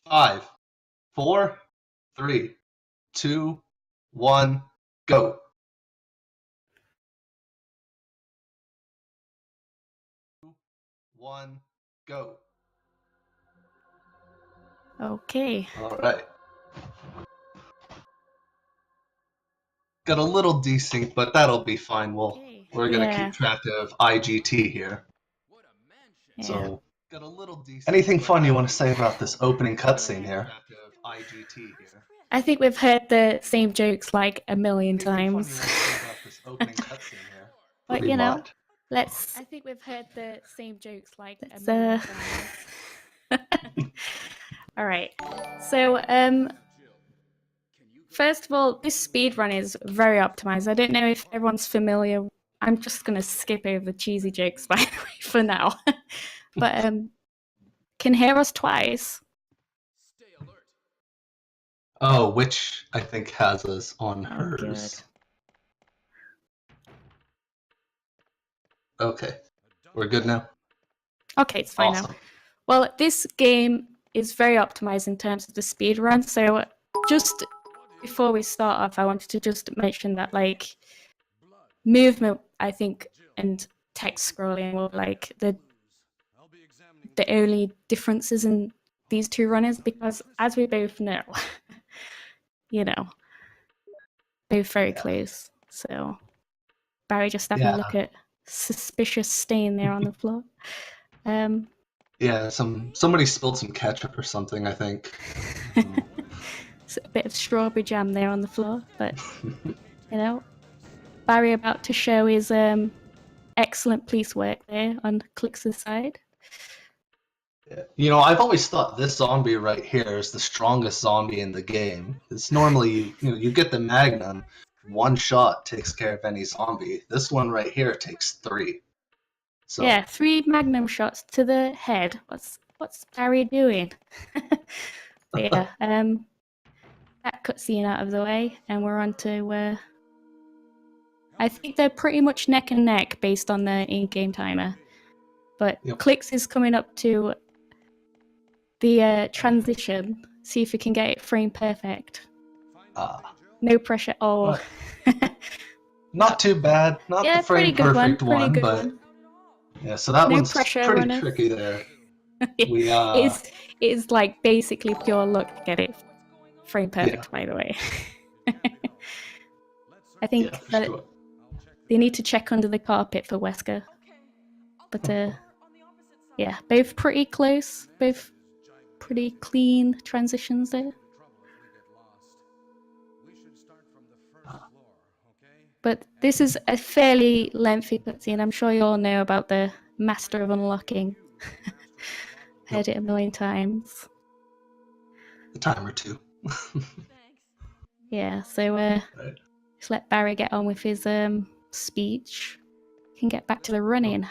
5, 4, 3, 2, 1, go. 1, go. Okay. All right. Got a little desync, but that'll be fine. We're gonna keep track of IGT here. Yeah. So, got a little desync. Anything fun you want to say about this opening cutscene here? I think we've heard the same jokes like a million times. But you know, let's. I think we've heard the same jokes like a million times. All right. So, first of all, this speedrun is very optimized. I don't know if everyone's familiar. I'm just gonna skip over the cheesy jokes, by the way, for now. But can hear us twice. Oh, which I think has us on hers. Okay, we're good now? Okay, it's fine now. Well, this game is very optimized in terms of the speed run. So just before we start off, I wanted to just mention that like movement, I think, and text scrolling were like the only differences in these two runners, because as we both know, you know, both very close. So Barry just having a look at suspicious stain there on the floor. Yeah, somebody spilled some ketchup or something, I think. It's a bit of strawberry jam there on the floor, but you know, Barry about to show his excellent police work there on Clix's side. You know, I've always thought this zombie right here is the strongest zombie in the game. It's normally, you get the Magnum, one shot takes care of any zombie. This one right here takes 3. So yeah, 3 Magnum shots to the head. What's Barry doing? But yeah, that cutscene out of the way, and we're on to. I think they're pretty much neck and neck based on the in-game timer, but Clix is coming up to the transition. See if we can get it frame perfect. No pressure. Oh. Not too bad. Not the frame perfect one, but yeah. So that one's pretty tricky there. It is like basically pure luck to get it frame perfect. By the way, I think that they need to check under the carpet for Wesker. But yeah, both pretty close, both pretty clean transitions there. But this is a fairly lengthy cutscene. I'm sure you all know about the Master of Unlocking. Heard it a million times. A time or two. Yeah, so just let Barry get on with his speech. We can get back to the running.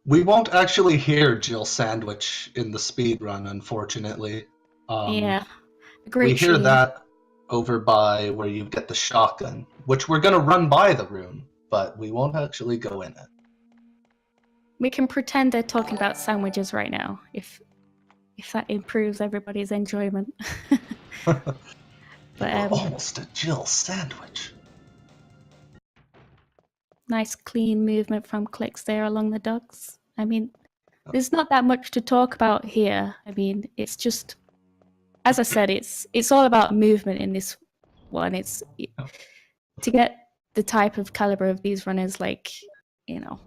We won't actually hear Jill Sandwich in the speed run, unfortunately. Yeah, we hear that over by where you get the shotgun, which we're gonna run by the room, but we won't actually go in it. We can pretend they're talking about sandwiches right now, if that improves everybody's enjoyment. But almost a Jill Sandwich. Nice clean movement from Clix there along the docks. I mean, there's not that much to talk about here. I mean, it's just, as I said, it's all about movement in this one. It's to get the type of caliber of these runners, like, you know,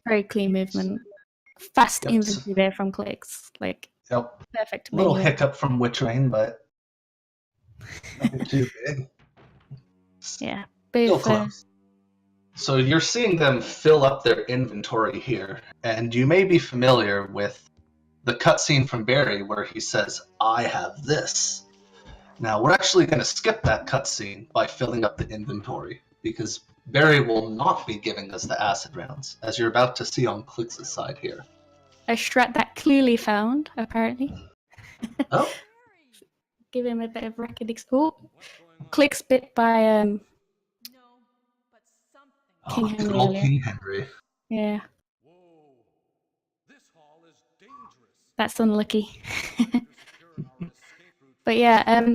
very clean movement, fast inventory there from Clix, like perfect. Little hiccup from Witchrain, but nothing too big. Yeah, still close. So you're seeing them fill up their inventory here, and you may be familiar with the cutscene from Barry where he says, "I have this." Now, we're actually going to skip that cutscene by filling up the inventory, because Barry will not be giving us the acid rounds, as you're about to see on Clix's side here. A strat that clearly found, apparently. Oh. Give him a bit of recognition. Oh, Clix bit by King Henry. Good old King Henry. Yeah. That's unlucky. But yeah,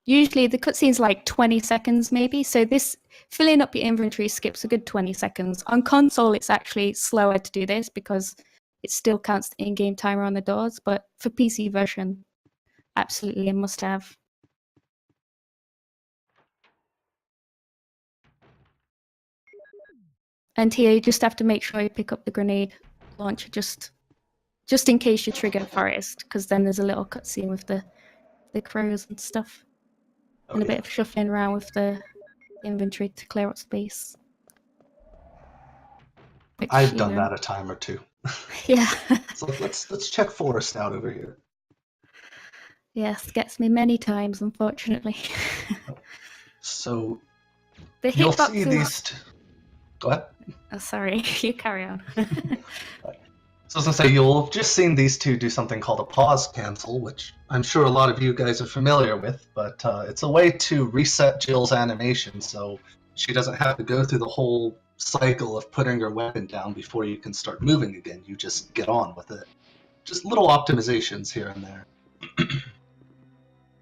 usually the cutscene's like 20 seconds maybe. So this filling up your inventory skips a good 20 seconds. On console, it's actually slower to do this because it still counts the in-game timer on the doors. But for PC version, absolutely a must-have. And here you just have to make sure you pick up the grenade launcher just in case you trigger forest, because then there's a little cutscene with the crows and stuff, Oh, and a yeah. bit of shuffling around with the inventory to clear up space. Which, I've done that a time or two. Yeah. It's like let's check forest out over here. Yes, gets me many times, unfortunately. So The you'll see hitboxes. these. Go ahead. Oh, sorry, you carry on. So I was gonna say, you'll just seen these two do something called a pause cancel, which I'm sure a lot of you guys are familiar with, but it's a way to reset Jill's animation so she doesn't have to go through the whole cycle of putting her weapon down before you can start moving again. You just get on with it. Just little optimizations here and there.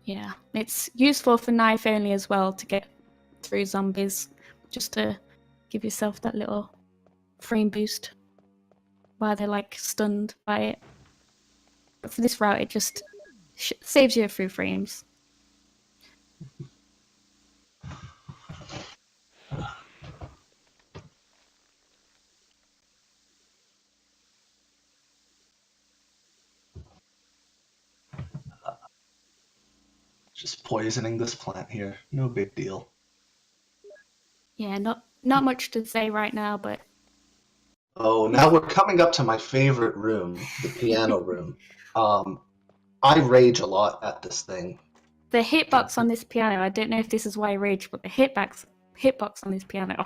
Yeah, it's useful for knife only as well to get through zombies, just to give yourself that little frame boost while they're like stunned by it. But for this route, it just saves you a few frames. Just poisoning this plant here. No big deal. Yeah, not much to say right now, but Oh, now we're coming up to my favorite room, the piano room. I rage a lot at this thing. the hitbox on this piano, I don't know if this is why I rage, but the hitbox on this piano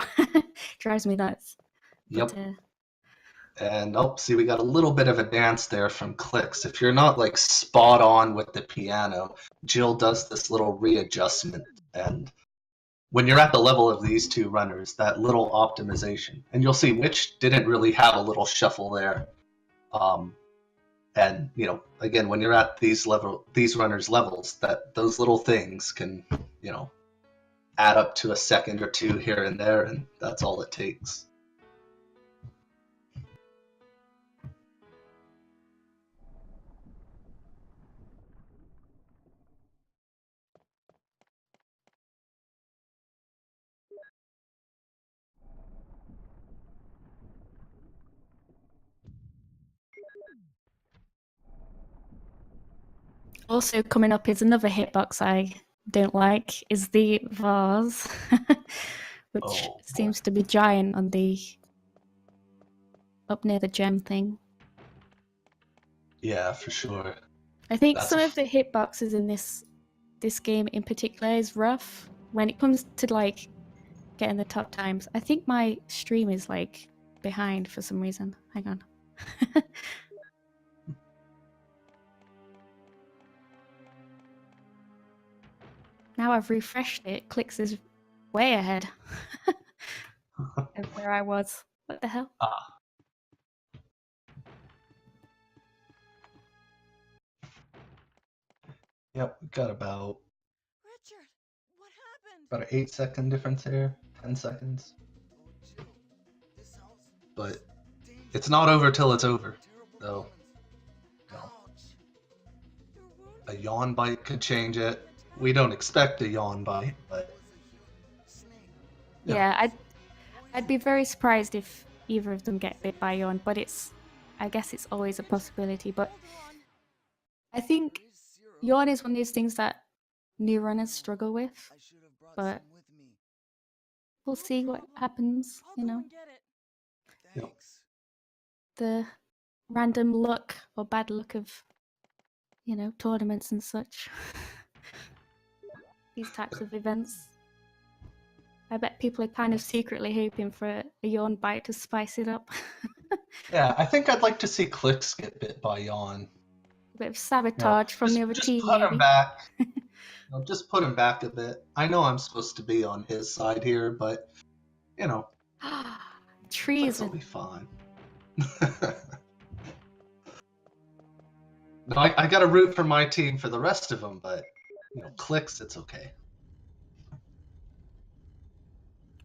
drives me nuts. Yep. But, And oh, see, we got a little bit of a dance there from clicks. If you're not like spot on with the piano, Jill does this little readjustment. And when you're at the level of these two runners, that little optimization, and you'll see which didn't really have a little shuffle there. And again, when you're at these runners' levels, that those little things can, add up to a second or two here and there, and that's all it takes. also coming up is another hitbox I don't like, is the vase, which seems to be giant on the up near the gem thing. Yeah, for sure. I think some of the hitboxes in this game in particular is rough when it comes to like getting the top times. I think my stream is like behind for some reason. Hang on. Now I've refreshed it. Clicks is way ahead of where I was. What the hell? Yep, we got about Richard, what happened? about an 8-second difference here, 10 seconds. Oh, Jill, this house. But it's not over till it's over. Terrible So, Ouch. a yawn bite could change it. We don't expect a yawn bite, but yeah, I'd be very surprised if either of them get bit by yawn, but I guess it's always a possibility. But I think yawn is one of those things that new runners struggle with, but we'll see what happens, Yep. The random luck or bad luck of, tournaments and such. These types of events. I bet people are kind of secretly hoping for a yawn bite to spice it up. Yeah, I think I'd like to see Clicks get bit by yawn. A bit of sabotage from the other team, just put maybe. him back. Just put him back a bit. I know I'm supposed to be on his side here, but treason. That'll be fine. No, I got to root for my team for the rest of them, but clicks, it's okay.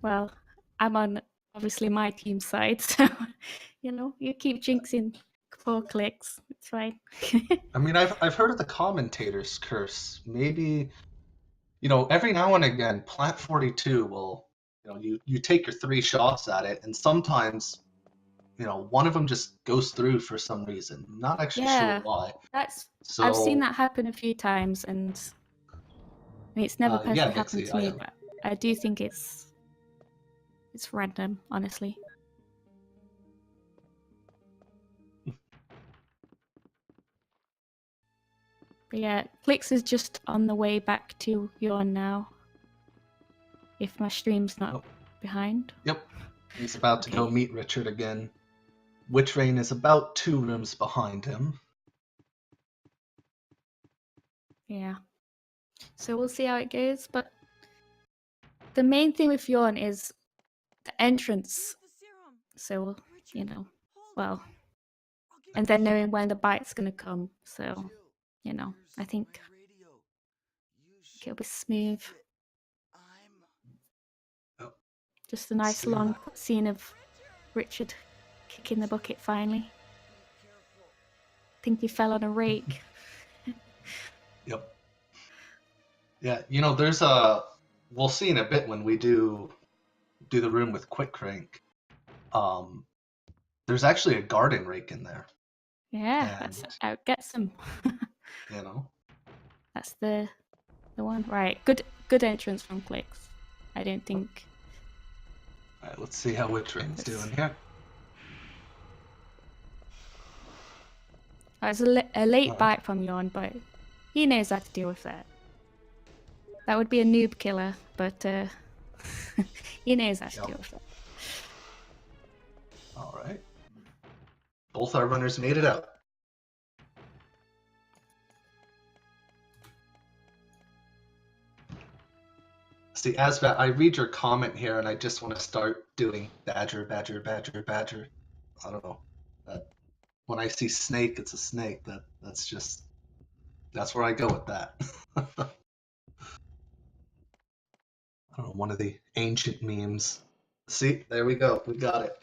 Well, I'm on obviously my team side, so you keep jinxing 4 clicks. It's fine. I mean, I've heard of the commentator's curse. Maybe every now and again, Plant 42 will you take your 3 shots at it, and sometimes one of them just goes through for some reason. Not actually sure Yeah, why. I've seen So that happen a few times, and I mean, it's never yeah, personally happened Dixie, to me, but I do think it's random, honestly. But yeah, Flix is just on the way back to Yawn now. If my stream's not behind. Yep. He's about to go meet Richard again. Witch Rain is about 2 rooms behind him. Yeah. So we'll see how it goes, but the main thing with Yawn is the entrance. So, well, and then knowing when the bite's gonna come. So, I think it'll be smooth. Just a nice long scene of Richard kicking the bucket finally. I think he fell on a rake. Yep. Yeah, there's we'll see in a bit when we do the room with Quick Crank. There's actually a garden rake in there. Yeah, that's outgets him. That's the one. Right. Good entrance from Clicks. I don't think. Alright, let's see how Witch Rain's doing here. It's a late bite from Yawn, but he knows how to deal with that. That would be a noob killer, but he knows how to deal with that. Alright. Both our runners made it out. See, Asbat, I read your comment here and I just want to start doing badger, badger, badger, badger. I don't know. When I see snake, it's a snake. That's where I go with that. I don't know, one of the ancient memes. See, there we go. We got it.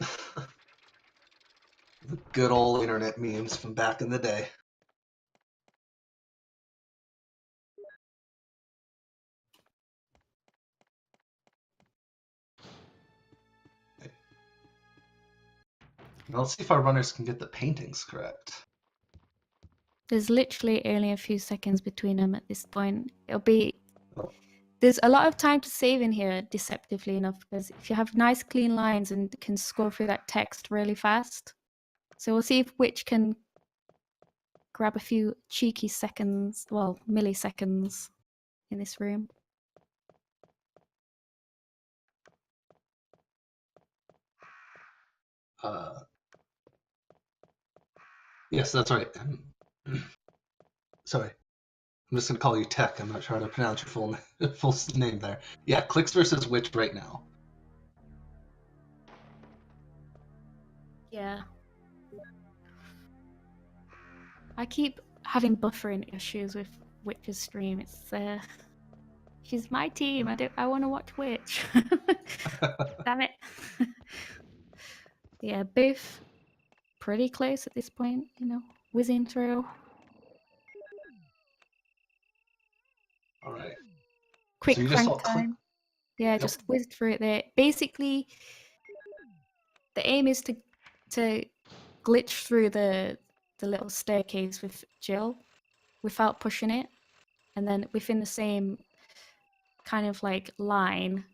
The good old internet memes from back in the day. Now let's see if our runners can get the paintings correct. There's literally only a few seconds between them at this point. There's a lot of time to save in here, deceptively enough, because if you have nice clean lines and can scroll through that text really fast. So we'll see if Witch can grab a few cheeky seconds, well, milliseconds in this room. Yes, that's right. Sorry. I'm just going to call you Tech. I'm not sure how to pronounce your full name there. Yeah, Clicks versus Witch right now. Yeah. I keep having buffering issues with Witch's stream. It's she's my team. I want to watch Witch. Damn it. Yeah, both pretty close at this point, whizzing through. All right. Quick so you crank just time. Yeah, yep. Just whizzed through it there. Basically, the aim is to glitch through the little staircase with Jill without pushing it, and then within the same kind of like line,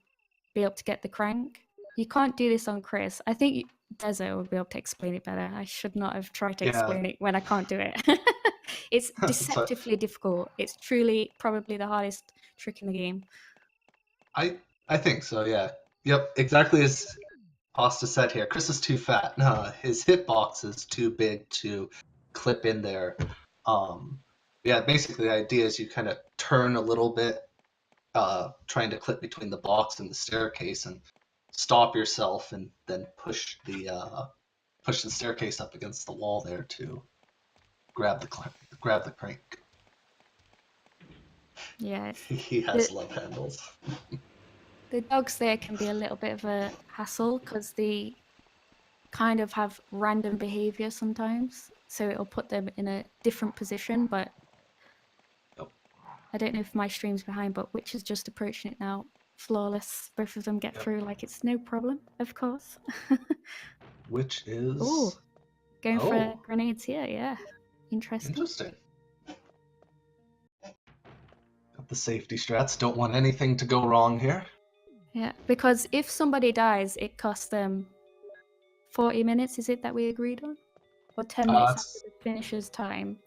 be able to get the crank. You can't do this on Chris. I think Dezo would be able to explain it better. I should not have tried to explain it when I can't do it. It's deceptively difficult. It's truly probably the hardest trick in the game. I think so, yeah. Yep, exactly as Pasta said here. Chris is too fat. His hitbox is too big to clip in there. Yeah, basically the idea is you kind of turn a little bit, trying to clip between the box and the staircase and stop yourself and then push the staircase up against the wall there to grab the grab the crank. Yeah, He has love handles. the dogs there can be a little bit of a hassle because they kind of have random behavior sometimes. So it'll put them in a different position, but Yep. I don't know if my stream's behind, but Witch is just approaching it now. Flawless. Both of them get Yep. through like it's no problem, of course. Which is... Oh, going for Oh. grenades here, yeah. Interesting. Interesting. Got the safety strats. Don't want anything to go wrong here. Yeah, because if somebody dies, it costs them 40 minutes, is it that we agreed on? Or 10 minutes after It's the finisher's time.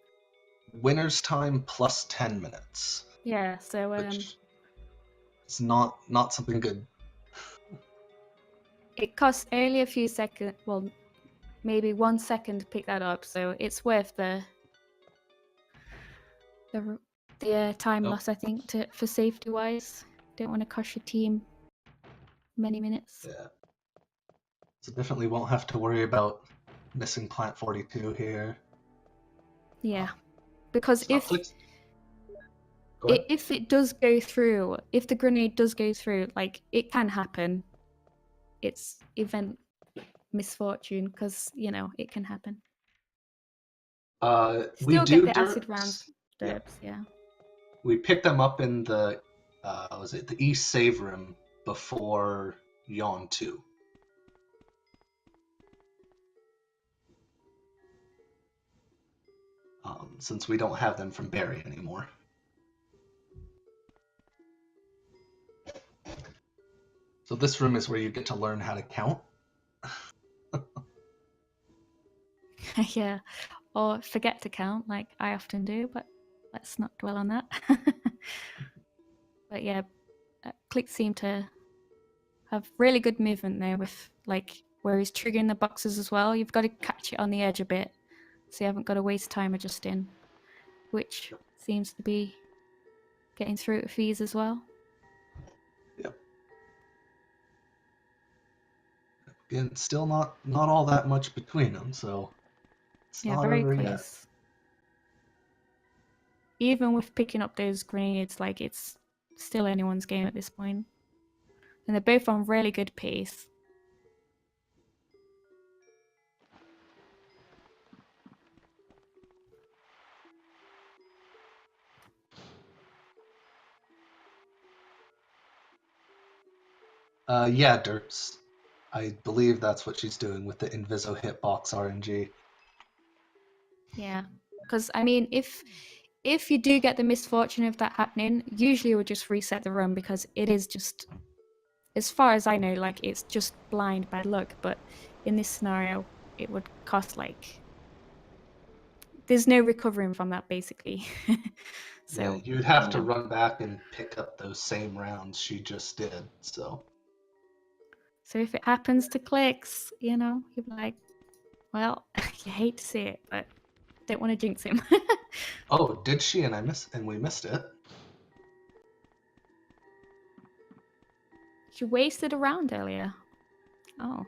winner's time plus 10 minutes. Yeah, so Which is not something good. it costs only a few seconds, well, maybe 1 second to pick that up, so it's worth the time Nope. loss, I think, for safety wise. Don't want to cost your team many minutes. Yeah. So definitely won't have to worry about missing plant 42 here. Yeah, because Stop if clicks. Go ahead. if it does go through, if the grenade does go through, like it can happen. It's event misfortune because it can happen. We Still do get the acid derps. rounds, derps, yeah. We picked them up in the the East Save Room before Yawn 2. Since we don't have them from Barry anymore. So this room is where you get to learn how to count. Yeah, or forget to count like I often do, but let's not dwell on that. But yeah, clicks seem to have really good movement there with like where he's triggering the boxes as well. You've got to catch it on the edge a bit, so you haven't got to waste time adjusting, which seems to be getting through with fees as well. Yep. Again, still not all that much between them, so it's Yeah, not very over close. yet. Even with picking up those grenades, like it's still anyone's game at this point. And they're both on really good pace. Yeah, Derps. I believe that's what she's doing with the Inviso Hitbox RNG. Yeah, because I mean, if you do get the misfortune of that happening, usually we'll just reset the run because it is just, as far as I know, like it's just blind bad luck. But in this scenario, it would cost like there's no recovering from that basically. So Yeah, you'd have to run back and pick up those same rounds she just did. So if it happens to clicks, you're like, well, you hate to see it, but don't want to jinx him. oh, did she? And we missed it. She wasted a round earlier. Oh.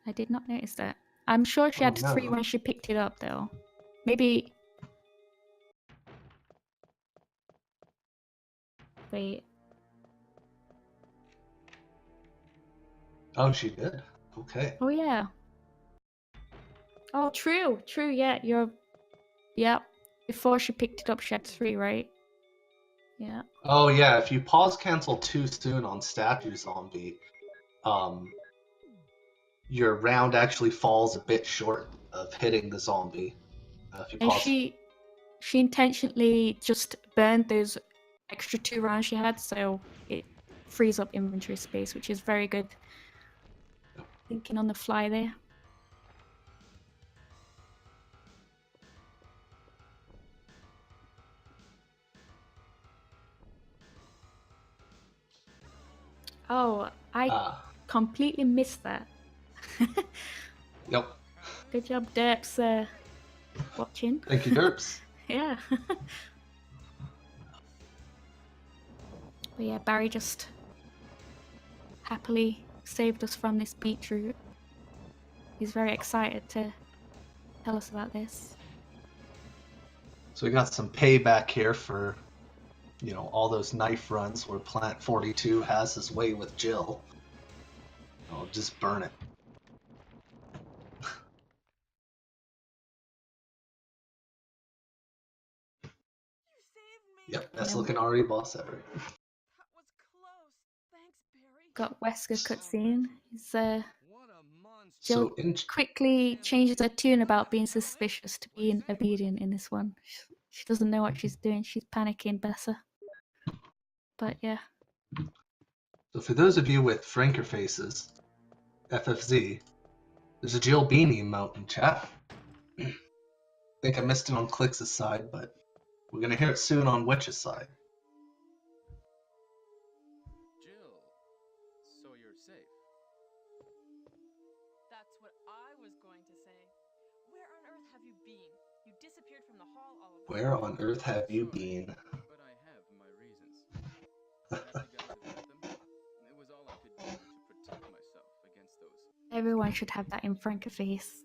I did not notice that. I'm sure she had 3 no. when she picked it up, though. Maybe... Wait. Oh, she did? Okay. Oh, yeah. Oh, true. True, yeah. Yeah. Before she picked it up, she had 3, right? Yeah. Oh, yeah, if you pause cancel too soon on Statue Zombie, your round actually falls a bit short of hitting the zombie. If you And pause... she intentionally just burned those extra 2 rounds she had, so it frees up inventory space, which is very good. Thinking on the fly there. Oh, I completely missed that. Yep. Good job, Derps, watching. Thank you, Derps. Yeah. But yeah, Barry just happily saved us from this beetroot. He's very excited to tell us about this. So we got some payback here for, you know, all those knife runs where Plant 42 has his way with Jill. Oh, just burn it. You saved me. Yep, best Yeah. looking RE boss ever. That was close. Thanks, Barry. Got Wesker cutscene. He's What a monster. Jill So in quickly changes her tune about being suspicious to being obedient in this one. She doesn't know what she's doing. She's panicking, bless her. But yeah, So for those of you with franker faces, FFZ, there's a Jill Beanie emote in chat. I think I missed it on Clix's side, but we're gonna hear it soon on Witch's side. Jill, so you're safe. That's what I was going to say. Where on earth have you been? You disappeared from the hall all of a Where on earth have you Sorry, been? but I have my reasons. Perhaps you guys have heard them. It was all I could do to protect myself against those. everyone should have that in Franker face. Is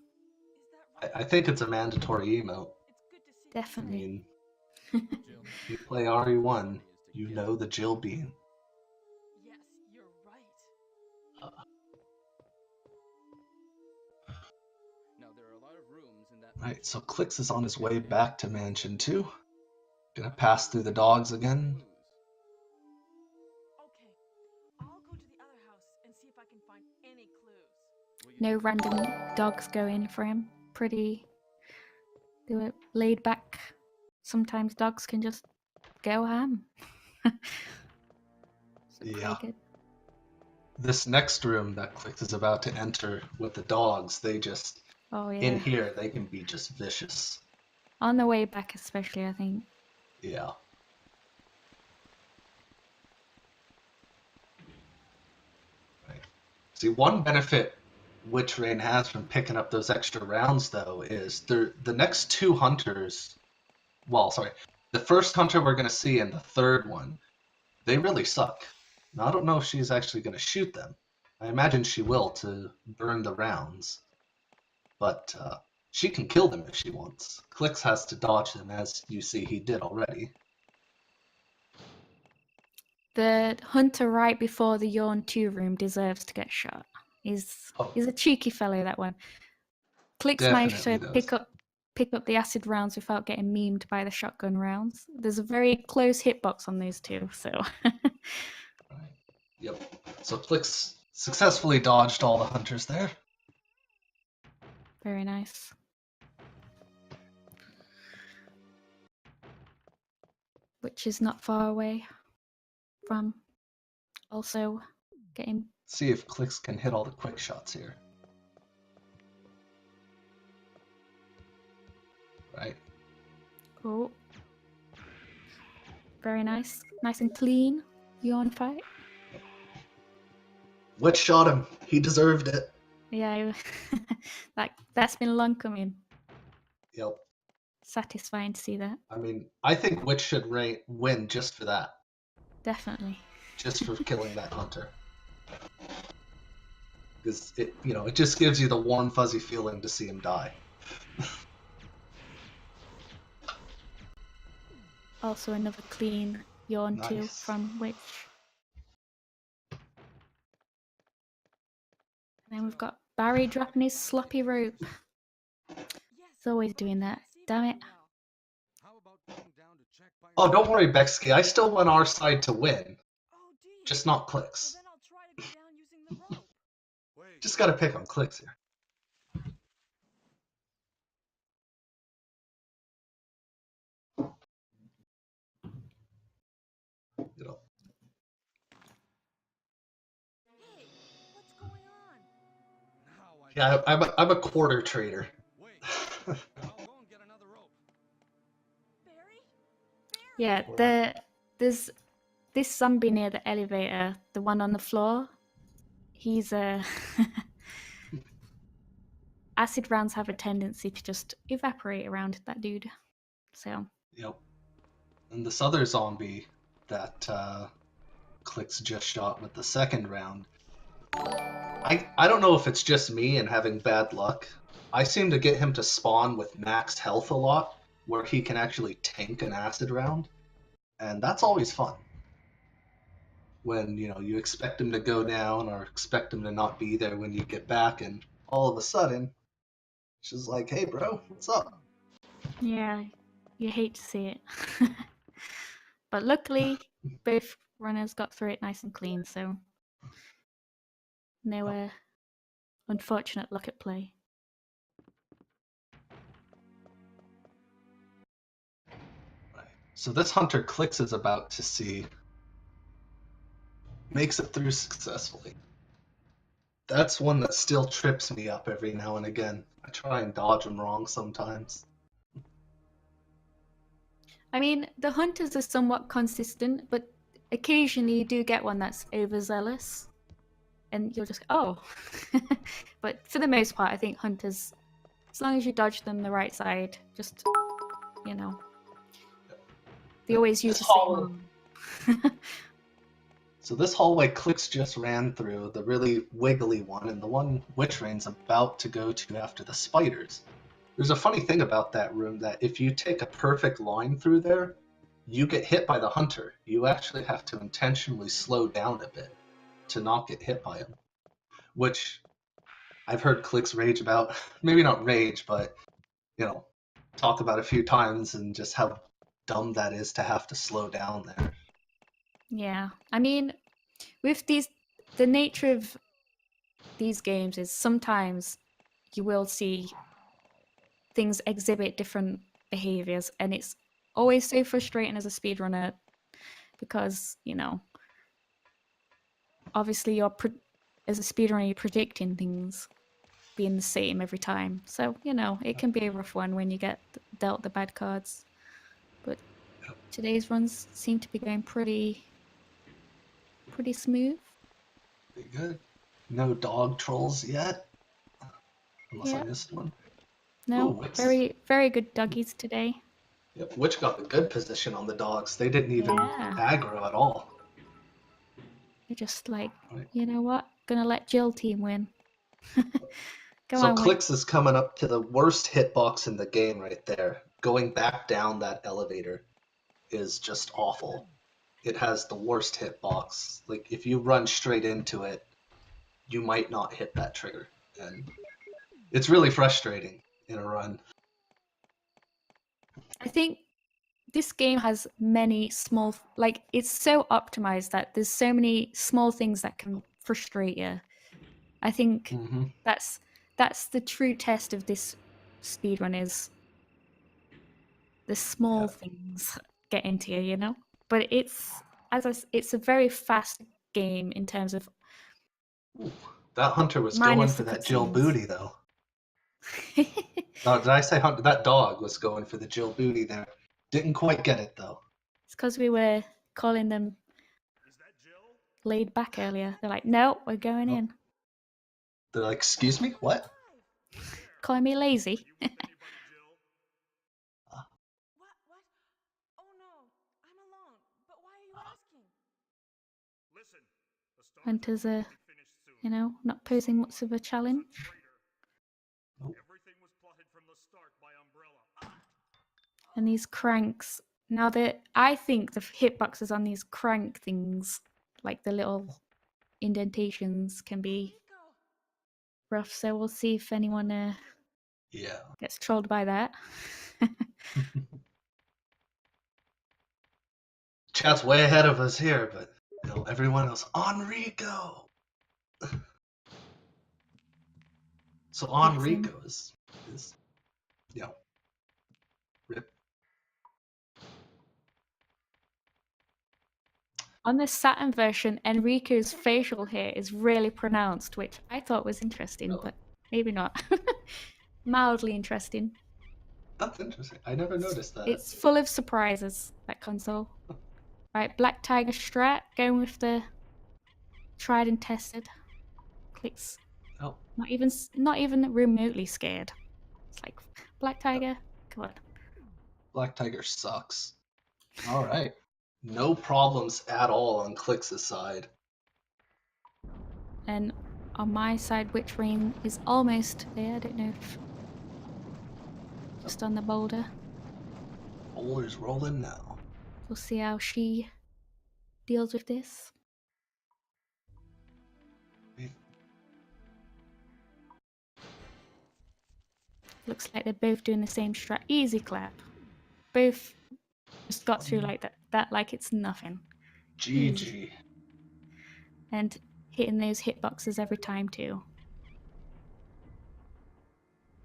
that right? I think it's a mandatory emote. It's good to see you. I Definitely. mean, Jill, if you play RE1, you know the Jill Bean. Yes, you're right. now there are a lot of rooms in that. Right, so Clix is on his way back to Mansion 2. Gonna pass through the dogs again. Okay, I'll go to the other house and see if I can find any clues. Will you No do random dogs going for him. They were laid back. Sometimes dogs can just go ham. So pretty Yeah. good. This next room that Clix is about to enter with the dogs, they just, Oh yeah. in here, they can be just vicious. On the way back, especially, I think. Yeah. Right. See, one benefit Witch Rain has from picking up those extra rounds, though, is the next two hunters. Well, sorry, the first hunter we're gonna see and the third one, they really suck. Now, I don't know if she's actually gonna shoot them. I imagine she will to burn the rounds, but she can kill them if she wants. Clix has to dodge them, as you see he did already. The hunter right before the Yawn 2 room deserves to get shot. He's Oh. a cheeky fellow, that one. Clicks managed to Definitely does. pick up the acid rounds without getting memed by the shotgun rounds. There's a very close hitbox on those two, so Right. Yep. So Clix successfully dodged all the hunters there. very nice. Which is not far away from also getting. See if Clix can hit all the quick shots here. Right. Oh, very nice. Nice and clean. Yawn fight. Witch shot him. He deserved it. Yeah, that's been long coming. Yep. Satisfying to see that. I mean, I think Witch should win just for that. Definitely. Just for killing that hunter. Because it, you know, it just gives you the warm, fuzzy feeling to see him die. Also another clean Yawn 2 Nice. from Witch. And then we've got Barry dropping his sloppy rope. Yes. He's always doing that. Damn it. How about going down to check by Oh, don't worry, Bexky. I still want our side to win. Oh, do you? Just not Well, Clix. then I'll try to go down using the rope. Wait. Just gotta pick on Clix here. You know. Hey, what's going on? Now I Yeah, I'm a quarter trader. Wait. I'll go and get another rope. Barry? Yeah, there's this zombie near the elevator, the one on the floor. He's acid rounds have a tendency to just evaporate around that dude. So Yep. And this other zombie that Clix just shot with the second round. I don't know if it's just me and having bad luck. I seem to get him to spawn with max health a lot, where he can actually tank an acid round, and that's always fun. When you expect him to go down or expect him to not be there when you get back, and all of a sudden, it's just like, "Hey, bro, what's up?" Yeah, you hate to see it. But luckily, both runners got through it nice and clean, so no unfortunate luck at play. So this hunter Clicks is about to see makes it through successfully. That's one that still trips me up every now and again. I try and dodge them wrong sometimes. I mean, the hunters are somewhat consistent, but occasionally you do get one that's overzealous, and you'll just oh. But for the most part, I think hunters, as long as you dodge them the right side, just they always use the same arm. So this hallway Clicks just ran through, the really wiggly one, and the one Witchrain's about to go to after the spiders. There's a funny thing about that room that if you take a perfect line through there, you get hit by the hunter. You actually have to intentionally slow down a bit to not get hit by him, which I've heard Clicks rage about. Maybe not rage, but talk about a few times and just how dumb that is to have to slow down there. Yeah, I mean, with the nature of these games is sometimes you will see things exhibit different behaviors, and it's always so frustrating as a speedrunner because obviously as a speedrunner you're predicting things being the same every time, so it can be a rough one when you get dealt the bad cards. But today's runs seem to be going pretty smooth. Pretty good. No dog trolls yet, unless I Yeah, missed one. no, Ooh, very very good doggies today. Yep, Witch got the good position on the dogs. They didn't even Yeah, aggro at all. you're just like, Right. you know what, gonna let Jill team win. Go So on, Witch. Clicks is coming up to the worst hitbox in the game right there. Going back down that elevator is just awful. It has the worst hitbox. Like, if you run straight into it, you might not hit that trigger. And it's really frustrating in a run. I think this game has many small, like it's so optimized that there's so many small things that can frustrate you. I think Mm-hmm. that's the true test of this speedrun is the small things get into you. But it's a very fast game in terms of Ooh, that hunter was going minus for the that Jill cutscenes. booty, though. Did I say hunter? That dog was going for the Jill booty there. Didn't quite get it, though. It's because we were calling them laid back earlier. They're like, no, we're going Oh. in. They're like, excuse me? What? Calling me lazy. What? Oh no, I'm alone. But why are you asking? Listen, the storage Hunters room are, will be finished soon. not posing much of a challenge. Nope. Everything was plotted from the start by Umbrella. And these cranks. Now I think the hitboxes on these crank things, like the little indentations, can be Rico! rough. So we'll see if anyone Yeah. gets trolled by that. Chat's way ahead of us here, but everyone else. Enrico! So Bless him. Enrico is rip. On the Saturn version, Enrico's facial hair is really pronounced, which I thought was interesting, Really? but maybe not. Mildly interesting. That's interesting. I never noticed that. It's full of surprises, that console. Right, Black Tiger Strat, going with the tried and tested. Clicks. Oh, Not even remotely scared. It's like, Black Tiger, come on. Black Tiger sucks. All right. No problems at all on Clix' side. And on my side, Witch Rain is almost there. I don't know if just on the boulder. Boulder's rolling now. We'll see how she deals with this. Looks like they're both doing the same strat. Easy clap. Both just got through like that like it's nothing. GG. And hitting those hitboxes every time too.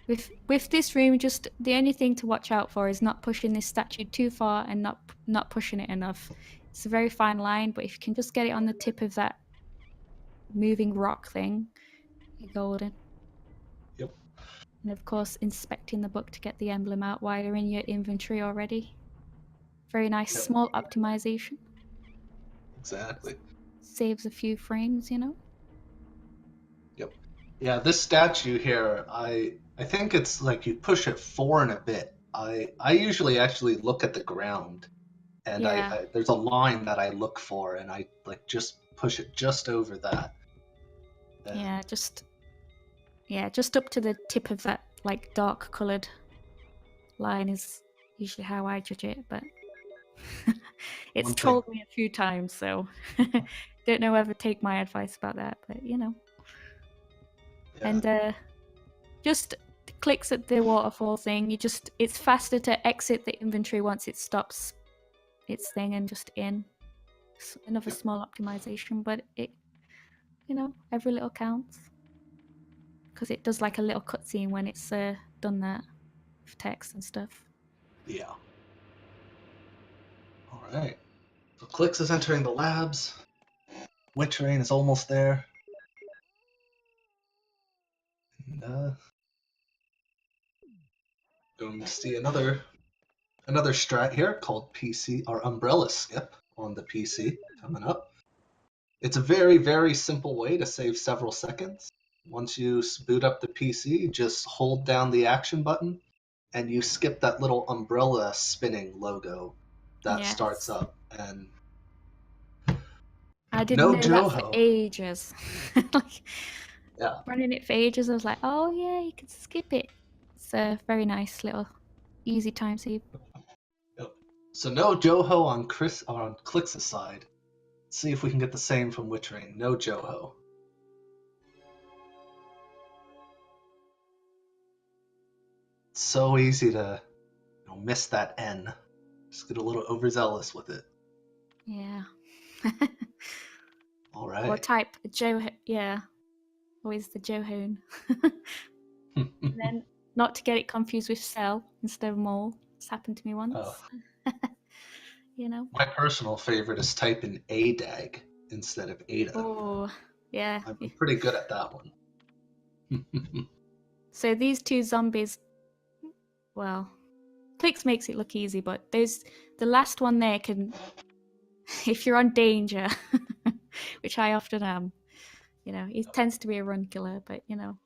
With this room, just the only thing to watch out for is not pushing this statue too far and not pushing it enough. It's a very fine line, but if you can just get it on the tip of that moving rock thing, you're golden. Yep. And of course, inspecting the book to get the emblem out while you're in your inventory already. Very nice, Yep. small optimization. Exactly. Saves a few frames, you know? Yep. Yeah, this statue here, I think it's like you push it 4 and a bit. I usually actually look at the ground, and Yeah. there's a line that I look for, and I like just push it just over that. And Yeah, just up to the tip of that like dark coloured line is usually how I judge it, but it's One thing- trolled me a few times, so don't know whether to take my advice about that, but you know. yeah, And just clicks at the waterfall thing. It's faster to exit the inventory once it stops its thing and just in. Another Yep. small optimization, but it, you know, every little counts because it does like a little cutscene when it's done that with text and stuff. yeah. All right. So Clix is entering the labs. Witch Rain is almost there. And going to see another strat here called PC or Umbrella Skip on the PC coming up. It's a very, very simple way to save several seconds. Once you boot up the PC, just hold down the action button and you skip that little umbrella spinning logo that Yes. starts up. And I didn't no know that for Joho. ages. Like, Yeah. running it for ages, I was like, oh yeah, you can skip it. It's a very nice little easy time save. Yep. So no Joho on Clix's side. Let's see if we can get the same from Witch Rain. No Joho. It's so easy to miss that N. Just get a little overzealous with it. Yeah. All Or right. type Joe. Yeah. Always the Johone. And then not to get it confused with Cell instead of Mole. It's happened to me once. Oh. You know. My personal favorite is typing ADAG instead of Ada. Oh, yeah. I'm pretty good at that one. So these two zombies, well, Clicks makes it look easy, but the last one there can, if you're on danger, which I often am, you know, he tends to be a run killer, but you know.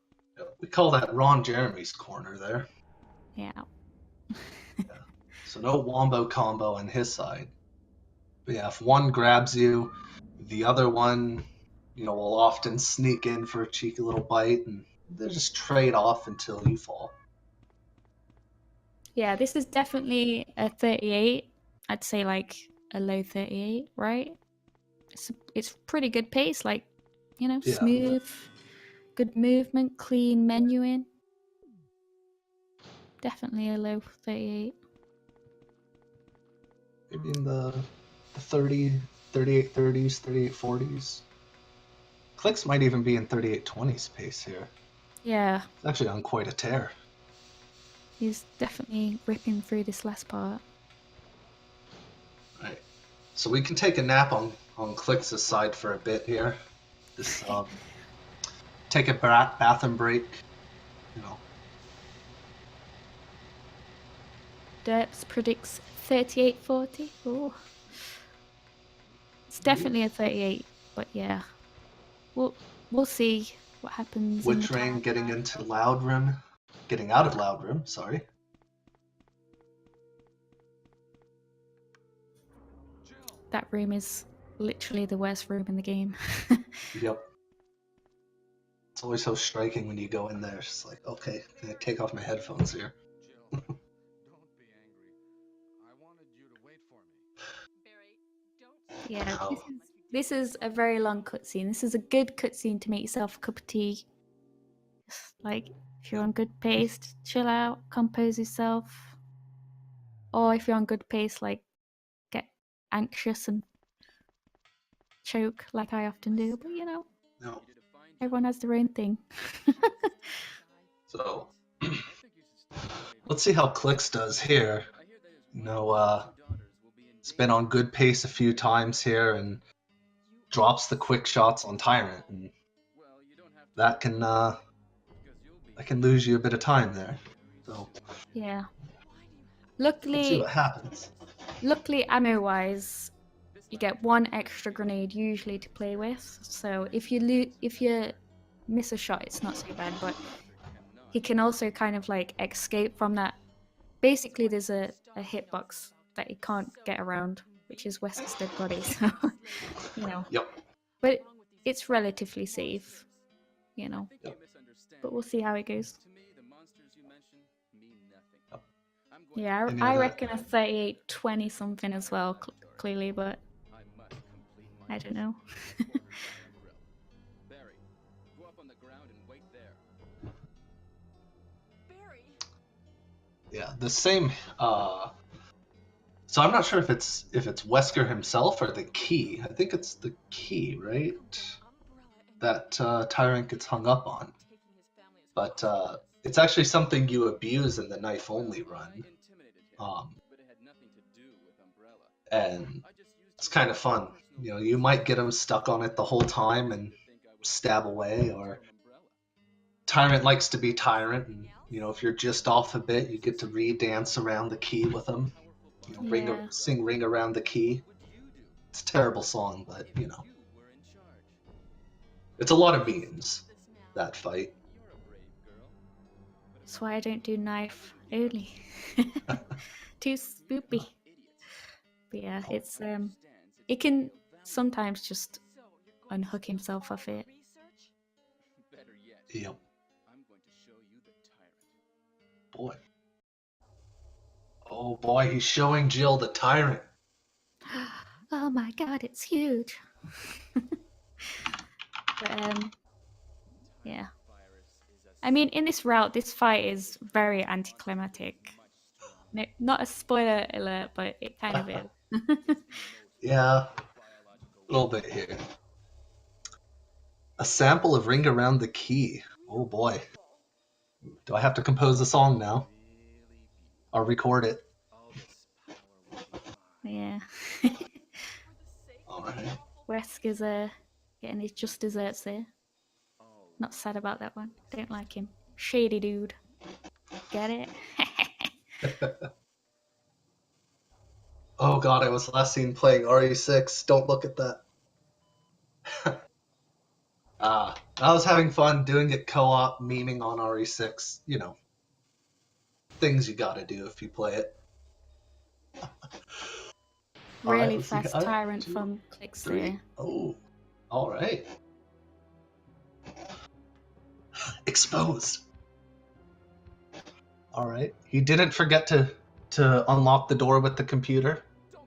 We call that Ron Jeremy's corner there. Yeah. So no wombo combo on his side. But yeah, if one grabs you, the other one, will often sneak in for a cheeky little bite, and they just trade off until you fall. Yeah, this is definitely a 38. I'd say like a low 38, right? It's pretty good pace, like, Yeah. smooth, good movement, clean menuing. Definitely a low 38. Maybe in the 30, 38 30s, 38 40s. Clicks might even be in 38 20s pace here. Yeah. It's actually on quite a tear. He's definitely ripping through this last part. Right. So we can take a nap on Clicks' side for a bit here. Just take a bathroom break. Derps predicts 38-40. Ooh. It's definitely a 38, but yeah. We'll see what happens. Witch Rain getting into Loud Room. Getting out of Loud Room, sorry. That room is literally the worst room in the game. Yep. It's always so striking when you go in there. It's just like, okay, can I take off my headphones here? Jill, don't be angry. I Yeah, Ow. this is a very long cutscene. This is a good cutscene to make yourself a cup of tea. Just, like, if you're on good pace, just chill out, compose yourself. Or if you're on good pace, like, get anxious and choke like I often do. But you know, No. everyone has their own thing. So, let's see how Clicks does here. You know, it's been on good pace a few times here and drops the quick shots on Tyrant, and that can lose you a bit of time there. So Yeah. let's see Luckily, what happens. ammo-wise, you get one extra grenade usually to play with. So if you miss a shot, it's not so bad. But he can also kind of like escape from that. Basically, there's a hitbox that he can't get around, which is Wesker's dead body. So you know, Yep. but it's relatively safe. You know, Yep. but we'll see how it goes. To me, the monsters you mention mean nothing. Yep. I'm going Yeah, Any I other- reckon a 38-20 something as well, clearly, but I must complete my I don't know. headquarters of Umbrella. Barry, go up on the ground and wait there. Barry! Yeah, the same. So I'm not sure if it's Wesker himself or the key. I think it's the key, right? That Tyrant gets hung up on. But it's actually something you abuse in the knife only run. Intimidated him, but it had nothing to do with Umbrella. And I just used it's kind of fun. You know, you might get him stuck on it the whole time and stab away, or Tyrant likes to be Tyrant, and you know, if you're just off a bit, you get to re-dance around the key with him. You know, Yeah. sing "Ring Around the Key." It's a terrible song, but you know, it's a lot of memes, that fight. That's why I don't do knife only. Too spoopy. But yeah, it's it can sometimes just unhook himself off it. Better yet, Yep. I'm going to show you the tyrant. Boy. Oh boy, he's showing Jill the Tyrant. Oh my god, it's huge. But yeah. I mean, in this route, this fight is very anticlimactic. No, not a spoiler alert, but it kind of is. Yeah, a little bit here. A sample of Ring Around the Key. Oh boy. Do I have to compose a song now? Or record it? Yeah. Alright. Wesker's getting his just desserts there. Not sad about that one. Don't like him. Shady dude. Get it? Oh god, I was last seen playing RE6. Don't look at that. I was having fun doing it co-op, memeing on RE6. You know, things you gotta do if you play it. Really let's see. fast tyrant from Clicks there. Oh, alright. Exposed. Alright. He didn't forget to unlock the door with the computer.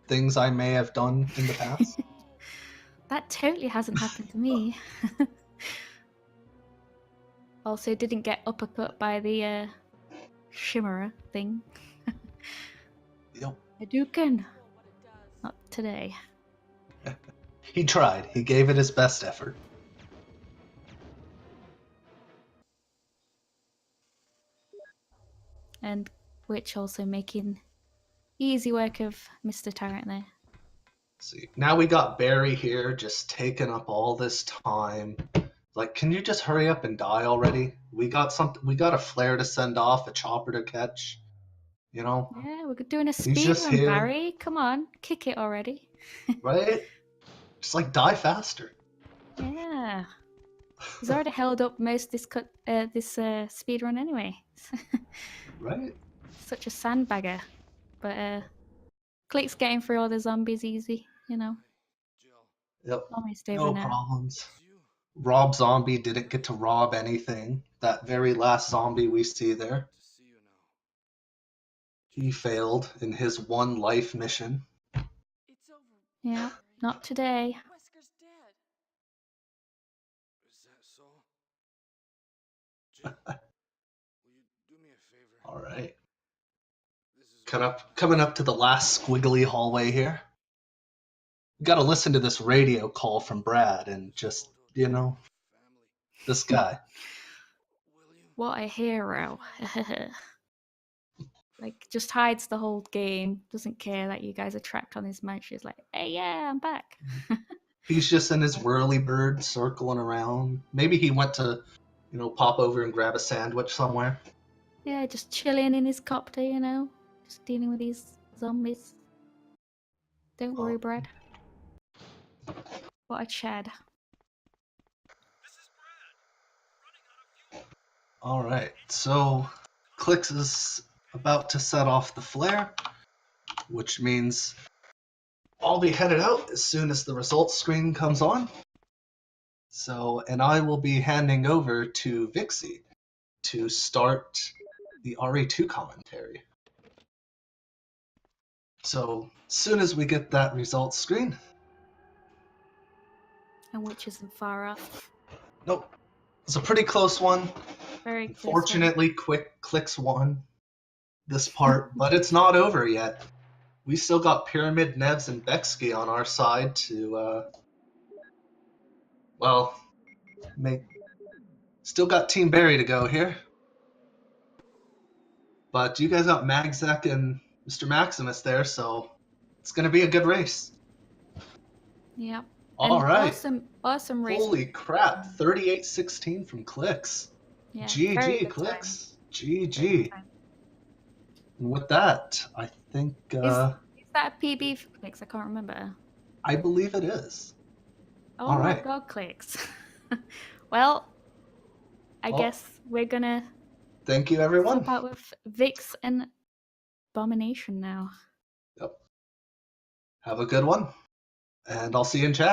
Things I may have done in the past. That totally hasn't happened to me. Also, didn't get uppercut by the Shimmerer thing. Yep. Hadouken! Not today. He tried. He gave it his best effort. And Witch also making easy work of Mr. Tyrant there. Let's see. Now we got Barry here just taking up all this time. Like, can you just hurry up and die already? We got a flare to send off, a chopper to catch. You know? Yeah, we're doing a He's speed just run, here. Barry. Come on, kick it already. Right? Just like die faster. Yeah. He's already held up most this speed run anyway. Right? Such a sandbagger. But Click's getting through all the zombies easy, you know. Yep. Almost over No now. problems. Rob Zombie didn't get to rob anything. That very last zombie we see there. He failed in his one life mission. Yeah. Not today. Wesker's dead. Is that so? Jim, will you do me a favor? All right. This is Coming up to the last squiggly hallway here. You got to listen to this radio call from Brad and just, you know, family. this guy. Will you? What a hero. Like, just hides the whole game. Doesn't care that you guys are trapped on his mansion. He's like, hey, yeah, I'm back. He's just in his whirly-bird circling around. Maybe he went to, you know, pop over and grab a sandwich somewhere. Yeah, just chilling in his copter, you know? Just dealing with these zombies. Don't worry, Oh. Brad. What a Chad. All right, so Clicks is about to set off the flare, which means I'll be headed out as soon as the results screen comes on. So, and I will be handing over to Vixie to start the RE2 commentary. So, as soon as we get that results screen, And which isn't far off. nope, it's a pretty close one. Very close. Unfortunately, Clicks won this part, but it's not over yet. We still got Pyramid, Nevs, and Bexky on our side to, well, still got Team Barry to go here. But you guys got Magzak and Mr. Maximus there, so it's going to be a good race. Yep. All and right. awesome race. Holy crap, 38-16 from Clicks. Yeah, very GG, good Clicks. Very GG. good time. And with that, I think, Is that a PB for Clicks? I can't remember. I believe it is. Oh All my right. god, Clicks. Well, I Well, guess we're gonna Thank you, everyone. swap out with Vix and Abomination now. Yep. Have a good one, and I'll see you in chat.